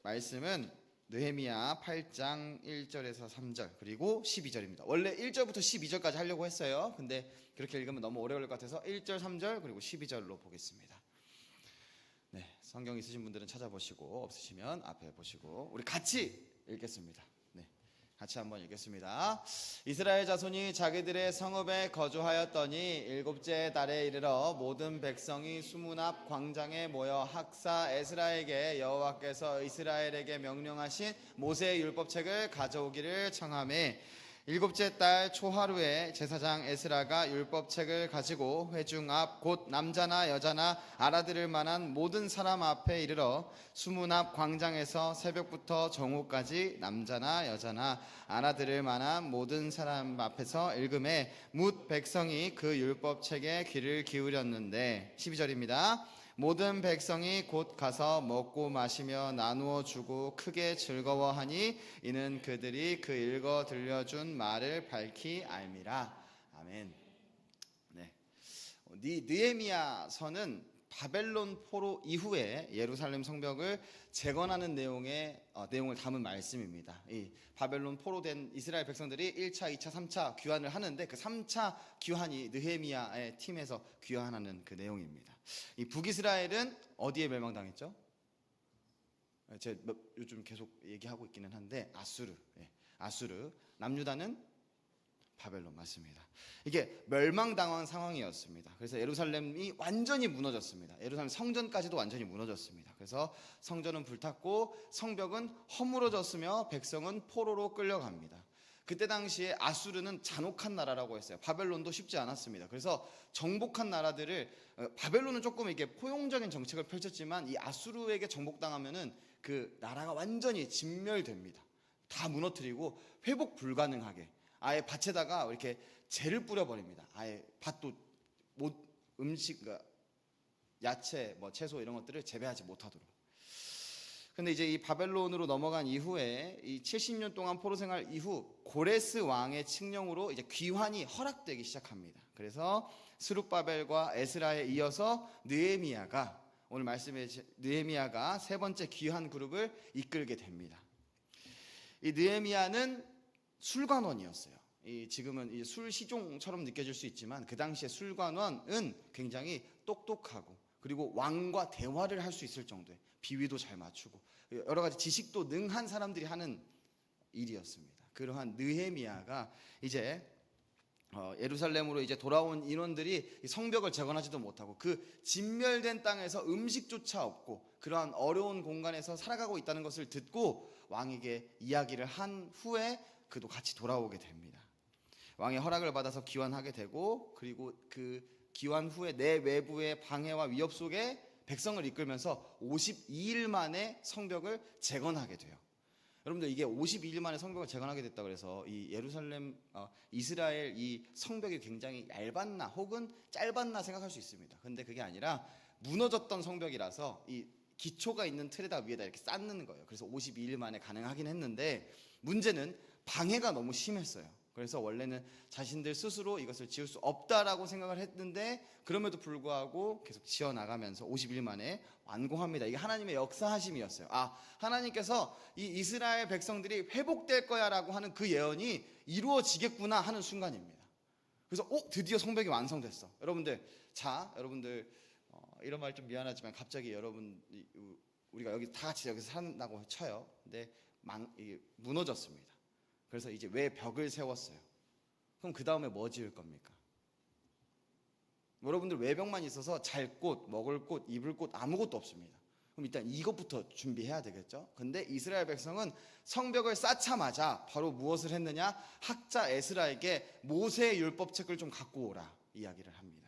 말씀은 느헤미야 8장 1절에서 3절 그리고 12절입니다. 원래 1절부터 12절까지 하려고 했어요. 근데 그렇게 읽으면 너무 오래 걸릴 것 같아서 1절, 3절 그리고 12절로 보겠습니다. 네, 성경 있으신 분들은 찾아보시고 없으시면 앞에 보시고 우리 같이 읽겠습니다. 네, 같이 한번 읽겠습니다. 이스라엘 자손이 자기들의 성읍에 거주하였더니 일곱째 달에 이르러 모든 백성이 수문 앞 광장에 모여 학사 에스라에게 여호와께서 이스라엘에게 명령하신 모세의 율법책을 가져오기를 청하매 일곱째 달 초하루에 제사장 에스라가 율법책을 가지고 회중 앞 곧 남자나 여자나 알아들을 만한 모든 사람 앞에 이르러 수문 앞 광장에서 새벽부터 정오까지 남자나 여자나 알아들을 만한 모든 사람 앞에서 읽음에 뭇 백성이 그 율법책에 귀를 기울였는데 12절입니다. 모든 백성이 곧 가서 먹고 마시며 나누어 주고 크게 즐거워하니 이는 그들이 그 읽어 들려준 말을 밝히 알미라. 아멘. 네. 느헤미야서는 바벨론 포로 이후에 예루살렘 성벽을 재건하는 내용을 담은 말씀입니다. 이 바벨론 포로된 이스라엘 백성들이 1차, 2차, 3차 귀환을 하는데 그 3차 귀환이 느헤미야의 팀에서 귀환하는 그 내용입니다. 이 북이스라엘은 어디에 멸망당했죠? 제가 요즘 계속 얘기하고 있기는 한데 아수르. 아수르. 남유다는 바벨론 맞습니다. 이게 멸망당한 상황이었습니다. 그래서 예루살렘이 완전히 무너졌습니다. 예루살렘 성전까지도 완전히 무너졌습니다. 그래서 성전은 불탔고 성벽은 허물어졌으며 백성은 포로로 끌려갑니다. 그때 당시에 아수르는 잔혹한 나라라고 했어요. 바벨론도 쉽지 않았습니다. 그래서 정복한 나라들을 바벨론은 조금 이렇게 포용적인 정책을 펼쳤지만 이 아수르에게 정복당하면은 그 나라가 완전히 진멸됩니다. 다 무너뜨리고 회복 불가능하게 아예 밭에다가 이렇게 재를 뿌려버립니다. 아예 밭도 음식, 야채, 채소 이런 것들을 재배하지 못하도록. 근데 이제 이 바벨론으로 넘어간 이후에 이 70년 동안 포로 생활 이후 고레스 왕의 칙령으로 이제 귀환이 허락되기 시작합니다. 그래서 스룹바벨과 에스라에 이어서 느헤미야가 오늘 말씀에 느헤미야가 세 번째 귀환 그룹을 이끌게 됩니다. 이 느헤미야는 술관원이었어요. 지금은 이 술시종처럼 느껴질 수 있지만 그 당시에 술관원은 굉장히 똑똑하고 그리고 왕과 대화를 할 수 있을 정도의 비위도 잘 맞추고 여러 가지 지식도 능한 사람들이 하는 일이었습니다. 그러한 느헤미야가 이제 예루살렘으로 이제 돌아온 인원들이 성벽을 재건하지도 못하고 그 진멸된 땅에서 음식조차 없고 그러한 어려운 공간에서 살아가고 있다는 것을 듣고 왕에게 이야기를 한 후에 그도 같이 돌아오게 됩니다. 왕의 허락을 받아서 귀환하게 되고 그리고 그 귀환 후에 내 외부의 방해와 위협 속에 백성을 이끌면서 52일 만에 성벽을 재건하게 돼요. 여러분들 이게 52일 만에 성벽을 재건하게 됐다 그래서 이 예루살렘 이스라엘 이 성벽이 굉장히 얇았나 혹은 짧았나 생각할 수 있습니다. 근데 그게 아니라 무너졌던 성벽이라서 이 기초가 있는 틀에다 위에다 이렇게 쌓는 거예요. 그래서 52일 만에 가능하긴 했는데 문제는 방해가 너무 심했어요. 그래서 원래는 자신들 스스로 이것을 지을 수 없다라고 생각을 했는데 그럼에도 불구하고 계속 지어나가면서 50일 만에 완공합니다. 이게 하나님의 역사하심이었어요. 하나님께서 이 이스라엘 백성들이 회복될 거야 라고 하는 그 예언이 이루어지겠구나 하는 순간입니다. 그래서 드디어 성벽이 완성됐어. 여러분들 이런 말 좀 미안하지만 갑자기 우리가 여기 다 같이 여기서 산다고 쳐요. 근데 무너졌습니다. 그래서 이제 왜 벽을 세웠어요? 그럼 그 다음에 뭐 지을 겁니까? 여러분들 외벽만 있어서 잘 곳, 먹을 곳, 입을 곳 아무것도 없습니다. 그럼 일단 이것부터 준비해야 되겠죠? 근데 이스라엘 백성은 성벽을 쌓자마자 바로 무엇을 했느냐? 학자 에스라에게 모세의 율법책을 좀 갖고 오라 이야기를 합니다.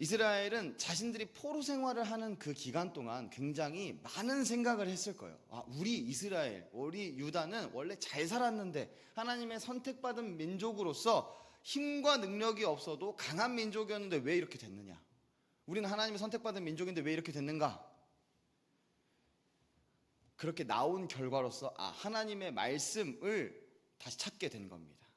이스라엘은 자신들이 포로 생활을 하는 그 기간 동안 굉장히 많은 생각을 했을 거예요. 우리 이스라엘, 우리 유다는 원래 잘 살았는데 하나님의 선택받은 민족으로서 힘과 능력이 없어도 강한 민족이었는데 왜 이렇게 됐느냐? 우리는 하나님의 선택받은 민족인데 왜 이렇게 됐는가? 그렇게 나온 결과로서 하나님의 말씀을 다시 찾게 된 겁니다.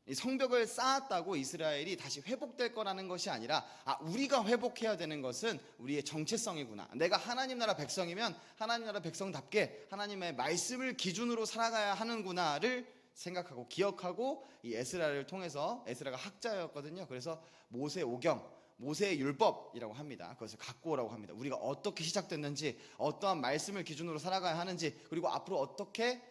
이 성벽을 쌓았다고 이스라엘이 다시 회복될 거라는 것이 아니라 우리가 회복해야 되는 것은 우리의 정체성이구나. 내가 하나님 나라 백성이면 하나님 나라 백성답게 하나님의 말씀을 기준으로 살아가야 하는구나를 생각하고 기억하고 이 에스라를 통해서, 에스라가 학자였거든요. 그래서 모세 오경, 모세의 율법이라고 합니다. 그것을 갖고 오라고 합니다. 우리가 어떻게 시작됐는지, 어떠한 말씀을 기준으로 살아가야 하는지, 그리고 앞으로 어떻게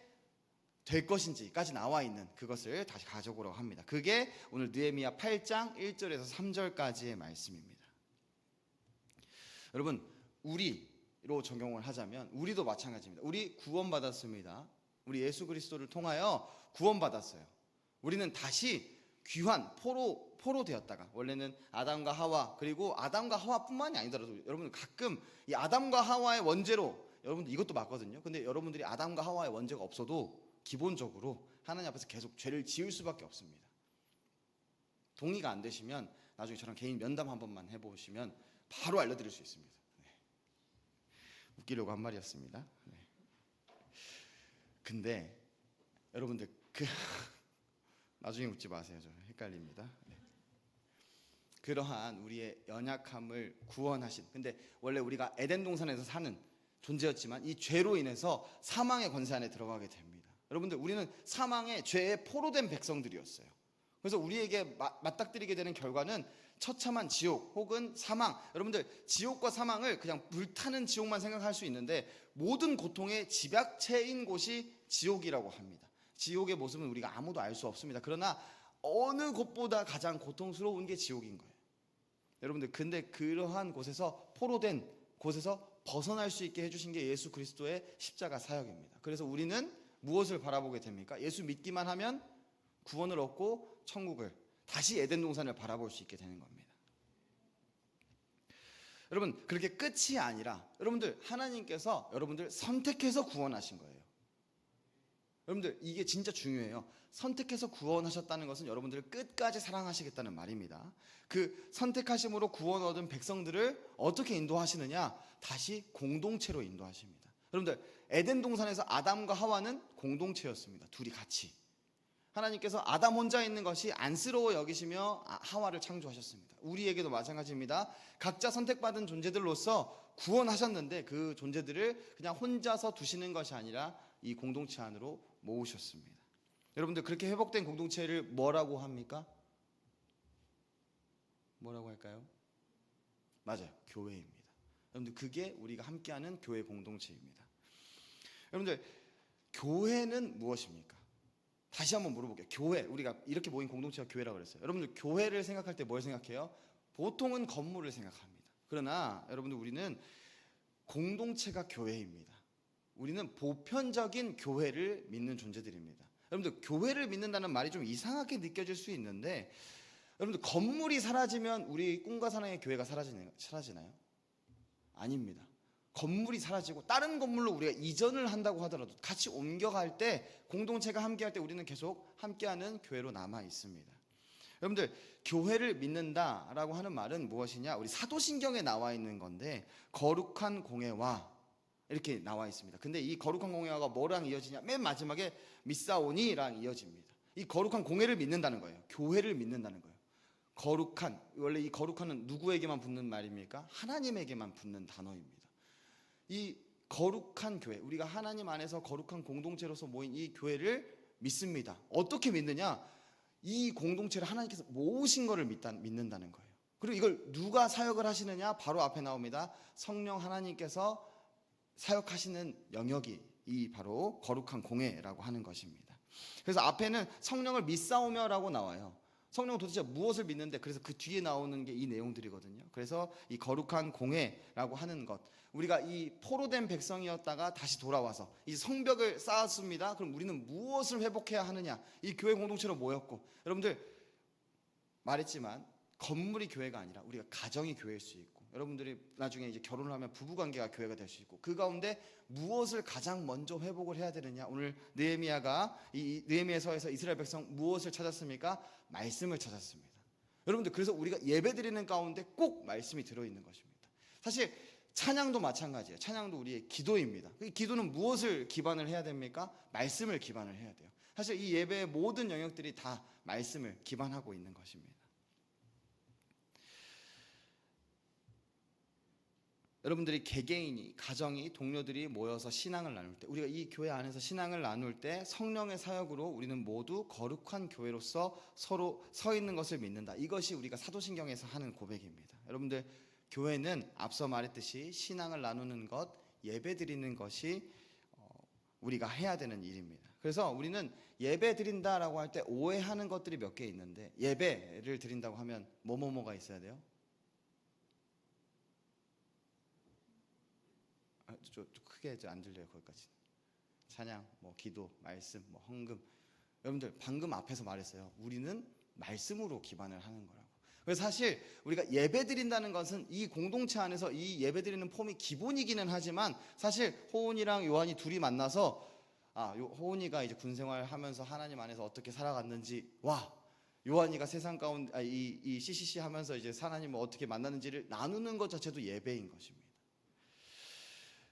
될 것인지까지 나와 있는 그것을 다시 가져오라고 합니다. 그게 오늘 느헤미야 8장 1절에서 3절까지의 말씀입니다. 여러분, 우리로 적용을 하자면 우리도 마찬가지입니다. 우리 구원받았습니다. 우리 예수 그리스도를 통하여 구원받았어요. 우리는 다시 귀환, 포로 되었다가, 원래는 아담과 하와, 그리고 아담과 하와뿐만이 아니더라도 여러분 가끔 이 아담과 하와의 원죄로, 여러분들 이것도 맞거든요. 근데 여러분들이 아담과 하와의 원죄가 없어도 기본적으로 하나님 앞에서 계속 죄를 지을 수밖에 없습니다. 동의가 안 되시면 나중에 저랑 개인 면담 한 번만 해보시면 바로 알려드릴 수 있습니다. 네. 웃기려고 한 말이었습니다. 네. 근데 여러분들 나중에 웃지 마세요. 저 헷갈립니다. 네. 그러한 우리의 연약함을 구원하신, 근데 원래 우리가 에덴 동산에서 사는 존재였지만 이 죄로 인해서 사망의 권세 안에 들어가게 됩니다. 여러분들, 우리는 사망의 죄에 포로된 백성들이었어요. 그래서 우리에게 맞닥뜨리게 되는 결과는 처참한 지옥 혹은 사망. 여러분들, 지옥과 사망을 그냥 불타는 지옥만 생각할 수 있는데 모든 고통의 집약체인 곳이 지옥이라고 합니다. 지옥의 모습은 우리가 아무도 알 수 없습니다. 그러나 어느 곳보다 가장 고통스러운 게 지옥인 거예요. 여러분들, 근데 그러한 곳에서, 포로된 곳에서 벗어날 수 있게 해주신 게 예수 그리스도의 십자가 사역입니다. 그래서 우리는 무엇을 바라보게 됩니까? 예수 믿기만 하면 구원을 얻고 천국을, 다시 에덴 동산을 바라볼 수 있게 되는 겁니다. 여러분, 그렇게 끝이 아니라 여러분들, 하나님께서 여러분들 선택해서 구원하신 거예요. 여러분들, 이게 진짜 중요해요. 선택해서 구원하셨다는 것은 여러분들을 끝까지 사랑하시겠다는 말입니다. 그 선택하심으로 구원 얻은 백성들을 어떻게 인도하시느냐? 다시 공동체로 인도하십니다. 여러분들, 에덴 동산에서 아담과 하와는 공동체였습니다. 둘이 같이. 하나님께서 아담 혼자 있는 것이 안쓰러워 여기시며 하와를 창조하셨습니다. 우리에게도 마찬가지입니다. 각자 선택받은 존재들로서 구원하셨는데 그 존재들을 그냥 혼자서 두시는 것이 아니라 이 공동체 안으로 모으셨습니다. 여러분들, 그렇게 회복된 공동체를 뭐라고 합니까? 뭐라고 할까요? 맞아요. 교회입니다. 여러분들, 그게 우리가 함께하는 교회 공동체입니다. 여러분들, 교회는 무엇입니까? 다시 한번 물어볼게요. 교회, 우리가 이렇게 모인 공동체가 교회라고 그랬어요. 여러분들, 교회를 생각할 때 뭘 생각해요? 보통은 건물을 생각합니다. 그러나 여러분들, 우리는 공동체가 교회입니다. 우리는 보편적인 교회를 믿는 존재들입니다. 여러분들, 교회를 믿는다는 말이 좀 이상하게 느껴질 수 있는데, 여러분들, 건물이 사라지면 우리 꿈과 사랑의 교회가 사라지나요? 아닙니다. 건물이 사라지고 다른 건물로 우리가 이전을 한다고 하더라도 같이 옮겨갈 때, 공동체가 함께할 때 우리는 계속 함께하는 교회로 남아 있습니다. 여러분들, 교회를 믿는다라고 하는 말은 무엇이냐? 우리 사도신경에 나와 있는 건데, 거룩한 공회와 이렇게 나와 있습니다. 근데 이 거룩한 공회가 뭐랑 이어지냐? 맨 마지막에 미사오니랑 이어집니다. 이 거룩한 공회를 믿는다는 거예요. 교회를 믿는다는 거예요. 거룩한, 원래 이 거룩한은 누구에게만 붙는 말입니까? 하나님에게만 붙는 단어입니다. 이 거룩한 교회, 우리가 하나님 안에서 거룩한 공동체로서 모인 이 교회를 믿습니다. 어떻게 믿느냐? 이 공동체를 하나님께서 모으신 것을 믿는다는 거예요. 그리고 이걸 누가 사역을 하시느냐? 바로 앞에 나옵니다. 성령 하나님께서 사역하시는 영역이 이 바로 거룩한 공회라고 하는 것입니다. 그래서 앞에는 성령을 믿사오며라고 나와요. 성령은 도대체 무엇을 믿는데, 그래서 그 뒤에 나오는 게 이 내용들이거든요. 그래서 이 거룩한 공회라고 하는 것, 우리가 이 포로된 백성이었다가 다시 돌아와서 이제 성벽을 쌓았습니다. 그럼 우리는 무엇을 회복해야 하느냐? 이 교회 공동체로 모였고, 여러분들 말했지만 건물이 교회가 아니라 우리가 가정이 교회일 수 있고, 여러분들이 나중에 이제 결혼을 하면 부부관계가 교회가 될 수 있고, 그 가운데 무엇을 가장 먼저 회복을 해야 되느냐? 오늘 느헤미야가 이 느헤미야서에서 이스라엘 백성 무엇을 찾았습니까? 말씀을 찾았습니다. 여러분들, 그래서 우리가 예배드리는 가운데 꼭 말씀이 들어있는 것입니다. 사실 찬양도 마찬가지예요. 찬양도 우리의 기도입니다. 이 기도는 무엇을 기반을 해야 됩니까? 말씀을 기반을 해야 돼요. 사실 이 예배의 모든 영역들이 다 말씀을 기반하고 있는 것입니다. 여러분들이 개개인이, 가정이, 동료들이 모여서 신앙을 나눌 때, 우리가 이 교회 안에서 신앙을 나눌 때 성령의 사역으로 우리는 모두 거룩한 교회로서 서로 서 있는 것을 믿는다. 이것이 우리가 사도신경에서 하는 고백입니다. 여러분들, 교회는 앞서 말했듯이 신앙을 나누는 것, 예배 드리는 것이 우리가 해야 되는 일입니다. 그래서 우리는 예배 드린다라고 할 때 오해하는 것들이 몇 개 있는데, 예배를 드린다고 하면 뭐가 있어야 돼요? 좀 크게 안 들려요. 거기까지. 찬양, 기도, 말씀, 헌금. 여러분들 방금 앞에서 말했어요. 우리는 말씀으로 기반을 하는 거라고. 그래서 사실 우리가 예배 드린다는 것은 이 공동체 안에서 이 예배 드리는 폼이 기본이기는 하지만, 사실 호은이랑 요한이 둘이 만나서 호은이가 이제 군 생활하면서 하나님 안에서 어떻게 살아갔는지, 요한이가 세상 가운데 이 CCC 하면서 이제 하나님을 어떻게 만났는지를 나누는 것 자체도 예배인 것입니다.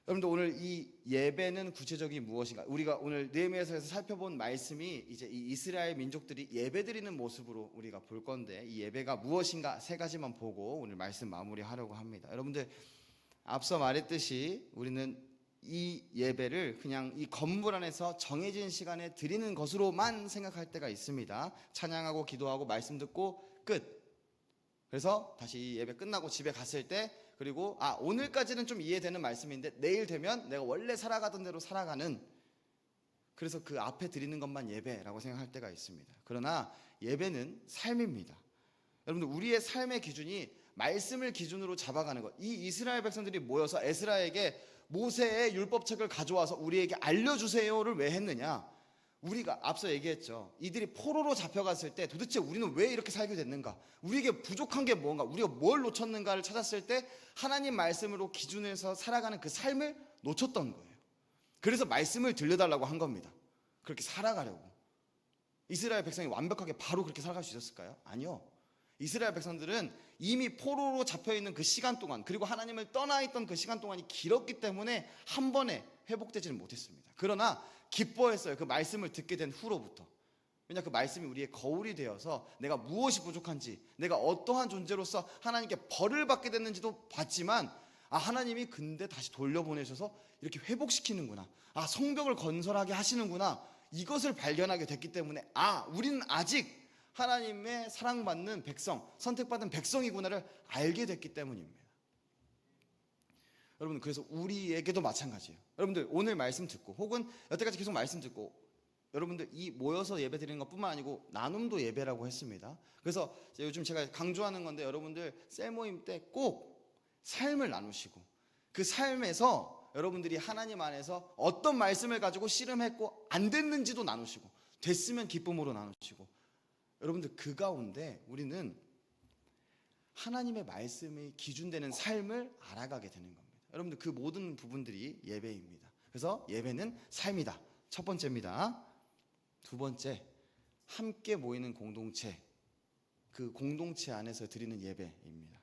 여러분들, 오늘 이 예배는 구체적인 무엇인가? 우리가 오늘 느헤미야서에서 살펴본 말씀이 이제 이 이스라엘 민족들이 예배드리는 모습으로 우리가 볼 건데, 이 예배가 무엇인가 세 가지만 보고 오늘 말씀 마무리하려고 합니다. 여러분들, 앞서 말했듯이 우리는 이 예배를 그냥 이 건물 안에서 정해진 시간에 드리는 것으로만 생각할 때가 있습니다. 찬양하고 기도하고 말씀 듣고 끝. 그래서 다시 이 예배 끝나고 집에 갔을 때, 그리고 오늘까지는 좀 이해되는 말씀인데 내일 되면 내가 원래 살아가던 대로 살아가는, 그래서 그 앞에 드리는 것만 예배라고 생각할 때가 있습니다. 그러나 예배는 삶입니다. 여러분들, 우리의 삶의 기준이 말씀을 기준으로 잡아가는 것. 이 이스라엘 백성들이 모여서 에스라에게 모세의 율법책을 가져와서 우리에게 알려주세요를 왜 했느냐? 우리가 앞서 얘기했죠. 이들이 포로로 잡혀갔을 때 도대체 우리는 왜 이렇게 살게 됐는가? 우리에게 부족한 게 뭔가? 우리가 뭘 놓쳤는가를 찾았을 때 하나님 말씀으로 기준해서 살아가는 그 삶을 놓쳤던 거예요. 그래서 말씀을 들려달라고 한 겁니다. 그렇게 살아가려고. 이스라엘 백성이 완벽하게 바로 그렇게 살아갈 수 있었을까요? 아니요. 이스라엘 백성들은 이미 포로로 잡혀있는 그 시간 동안, 그리고 하나님을 떠나있던 그 시간 동안이 길었기 때문에 한 번에 회복되지는 못했습니다. 그러나 기뻐했어요. 그 말씀을 듣게 된 후로부터. 왜냐, 그 말씀이 우리의 거울이 되어서 내가 무엇이 부족한지, 내가 어떠한 존재로서 하나님께 벌을 받게 됐는지도 봤지만, 하나님이 근데 다시 돌려보내셔서 이렇게 회복시키는구나, 성벽을 건설하게 하시는구나, 이것을 발견하게 됐기 때문에 우리는 아직 하나님의 사랑받는 백성, 선택받은 백성이구나를 알게 됐기 때문입니다. 여러분, 그래서 우리에게도 마찬가지예요. 여러분들, 오늘 말씀 듣고 혹은 여태까지 계속 말씀 듣고, 여러분들 이 모여서 예배 드리는 것뿐만 아니고 나눔도 예배라고 했습니다. 그래서 요즘 제가 강조하는 건데, 여러분들 셀 모임 때 꼭 삶을 나누시고, 그 삶에서 여러분들이 하나님 안에서 어떤 말씀을 가지고 씨름했고 안 됐는지도 나누시고, 됐으면 기쁨으로 나누시고, 여러분들 그 가운데 우리는 하나님의 말씀이 기준되는 삶을 알아가게 되는 겁니다. 여러분들, 그 모든 부분들이 예배입니다. 그래서 예배는 삶이다. 첫 번째입니다. 두 번째, 함께 모이는 공동체, 그 공동체 안에서 드리는 예배입니다.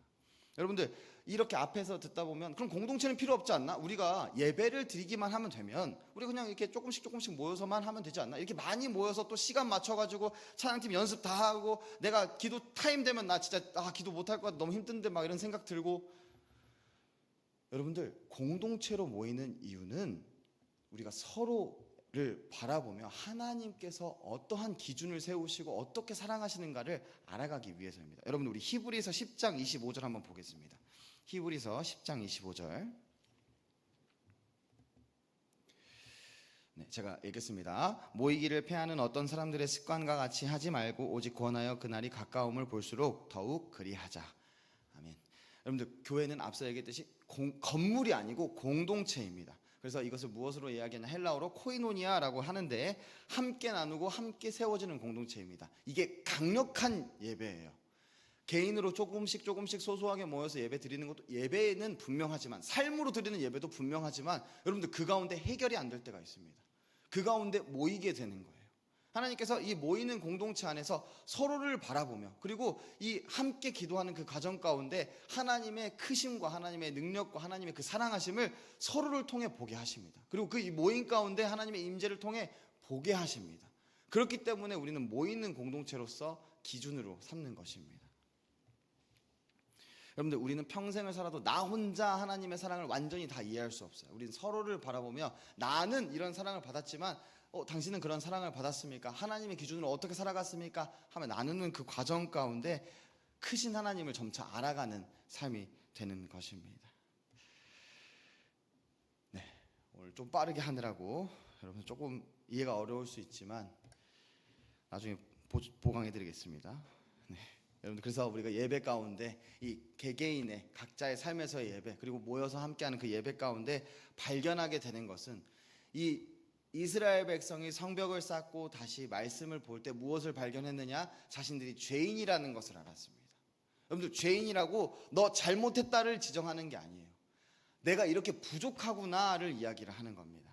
여러분들, 이렇게 앞에서 듣다 보면 그럼 공동체는 필요 없지 않나? 우리가 예배를 드리기만 하면 되면, 우리 그냥 이렇게 조금씩 모여서만 하면 되지 않나? 이렇게 많이 모여서 또 시간 맞춰가지고 찬양팀 연습 다 하고, 내가 기도 타임 되면 나 진짜 기도 못할 것 같아, 너무 힘든데 막 이런 생각 들고. 여러분들, 공동체로 모이는 이유는 우리가 서로를 바라보며 하나님께서 어떠한 기준을 세우시고 어떻게 사랑하시는가를 알아가기 위해서입니다. 여러분, 우리 히브리서 10장 25절 한번 보겠습니다. 히브리서 10장 25절. 제가 읽겠습니다. 모이기를 패하는 어떤 사람들의 습관과 같이 하지 말고 오직 권하여 그날이 가까움을 볼수록 더욱 그리하자. 아멘. 여러분들, 교회는 앞서 얘기했듯이 건물이 아니고 공동체입니다. 그래서 이것을 무엇으로 이야기하냐, 헬라어로 코이노니아라고 하는데, 함께 나누고 함께 세워지는 공동체입니다. 이게 강력한 예배예요. 개인으로 조금씩 소소하게 모여서 예배 드리는 것도 예배는 분명하지만, 삶으로 드리는 예배도 분명하지만, 여러분들 그 가운데 해결이 안 될 때가 있습니다. 그 가운데 모이게 되는 거예요. 하나님께서 이 모이는 공동체 안에서 서로를 바라보며, 그리고 이 함께 기도하는 그 과정 가운데 하나님의 크심과 하나님의 능력과 하나님의 그 사랑하심을 서로를 통해 보게 하십니다. 그리고 그 이 모임 가운데 하나님의 임재를 통해 보게 하십니다. 그렇기 때문에 우리는 모이는 공동체로서 기준으로 삼는 것입니다. 여러분들, 우리는 평생을 살아도 나 혼자 하나님의 사랑을 완전히 다 이해할 수 없어요. 우리는 서로를 바라보며 나는 이런 사랑을 받았지만 당신은 그런 사랑을 받았습니까? 하나님의 기준으로 어떻게 살아갔습니까? 하면 나누는 그 과정 가운데 크신 하나님을 점차 알아가는 삶이 되는 것입니다. 네, 오늘 좀 빠르게 하느라고 여러분 조금 이해가 어려울 수 있지만 나중에 보강해드리겠습니다. 네. 여러분들, 그래서 우리가 예배 가운데 이 개개인의 각자의 삶에서의 예배, 그리고 모여서 함께하는 그 예배 가운데 발견하게 되는 것은, 이 이스라엘 백성이 성벽을 쌓고 다시 말씀을 볼 때 무엇을 발견했느냐? 자신들이 죄인이라는 것을 알았습니다. 여러분들, 죄인이라고 너 잘못했다를 지정하는 게 아니에요. 내가 이렇게 부족하구나를 이야기를 하는 겁니다.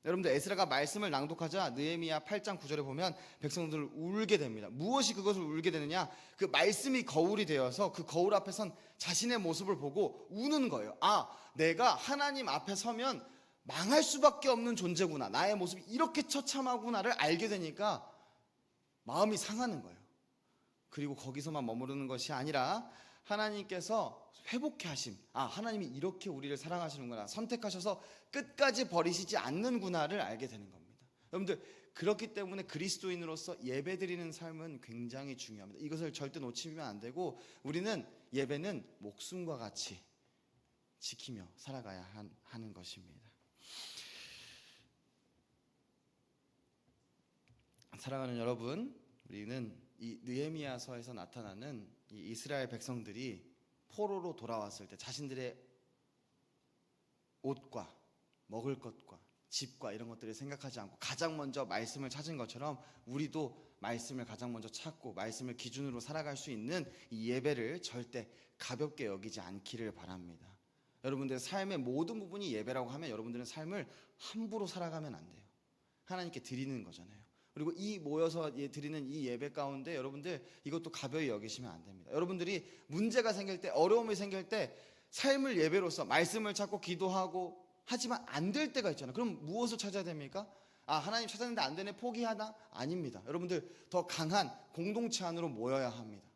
여러분들, 에스라가 말씀을 낭독하자 느헤미야 8장 9절에 보면 백성들을 울게 됩니다. 무엇이 그것을 울게 되느냐? 그 말씀이 거울이 되어서 그 거울 앞에 선 자신의 모습을 보고 우는 거예요. 내가 하나님 앞에 서면 망할 수밖에 없는 존재구나, 나의 모습이 이렇게 처참하구나를 알게 되니까 마음이 상하는 거예요. 그리고 거기서만 머무르는 것이 아니라 하나님께서 회복해 하심, 하나님이 이렇게 우리를 사랑하시는구나, 선택하셔서 끝까지 버리시지 않는구나를 알게 되는 겁니다. 여러분들, 그렇기 때문에 그리스도인으로서 예배드리는 삶은 굉장히 중요합니다. 이것을 절대 놓치면 안 되고, 우리는 예배는 목숨과 같이 지키며 살아가야 하는 것입니다. 사랑하는 여러분, 우리는 이 느헤미야서에서 나타나는 이 이스라엘 백성들이 포로로 돌아왔을 때 자신들의 옷과 먹을 것과 집과 이런 것들을 생각하지 않고 가장 먼저 말씀을 찾은 것처럼, 우리도 말씀을 가장 먼저 찾고 말씀을 기준으로 살아갈 수 있는 이 예배를 절대 가볍게 여기지 않기를 바랍니다. 여러분들의 삶의 모든 부분이 예배라고 하면 여러분들은 삶을 함부로 살아가면 안 돼요. 하나님께 드리는 거잖아요. 그리고 이 모여서 드리는 이 예배 가운데 여러분들, 이것도 가벼이 여기시면 안 됩니다. 여러분들이 문제가 생길 때, 어려움이 생길 때 삶을 예배로서 말씀을 찾고 기도하고 하지만 안 될 때가 있잖아요. 그럼 무엇을 찾아야 됩니까? 하나님 찾았는데 안 되네, 포기하나? 아닙니다. 여러분들, 더 강한 공동체 안으로 모여야 합니다.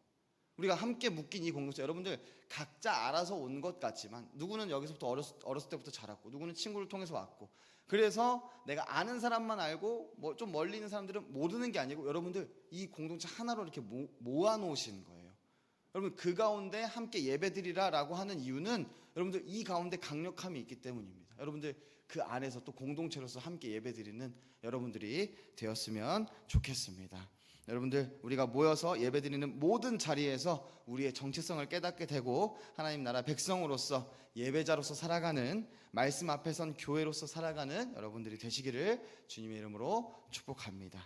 우리가 함께 묶인 이 공동체, 여러분들 각자 알아서 온 것 같지만 누구는 여기서부터 어렸을 때부터 자랐고, 누구는 친구를 통해서 왔고, 그래서 내가 아는 사람만 알고 좀 멀리 있는 사람들은 모르는 게 아니고, 여러분들 이 공동체 하나로 이렇게 모아놓으신 거예요. 여러분, 그 가운데 함께 예배드리라라고 하는 이유는 여러분들 이 가운데 강력함이 있기 때문입니다. 여러분들 그 안에서 또 공동체로서 함께 예배드리는 여러분들이 되었으면 좋겠습니다. 여러분들, 우리가 모여서 예배드리는 모든 자리에서 우리의 정체성을 깨닫게 되고 하나님 나라 백성으로서 예배자로서 살아가는, 말씀 앞에 선 교회로서 살아가는 여러분들이 되시기를 주님의 이름으로 축복합니다.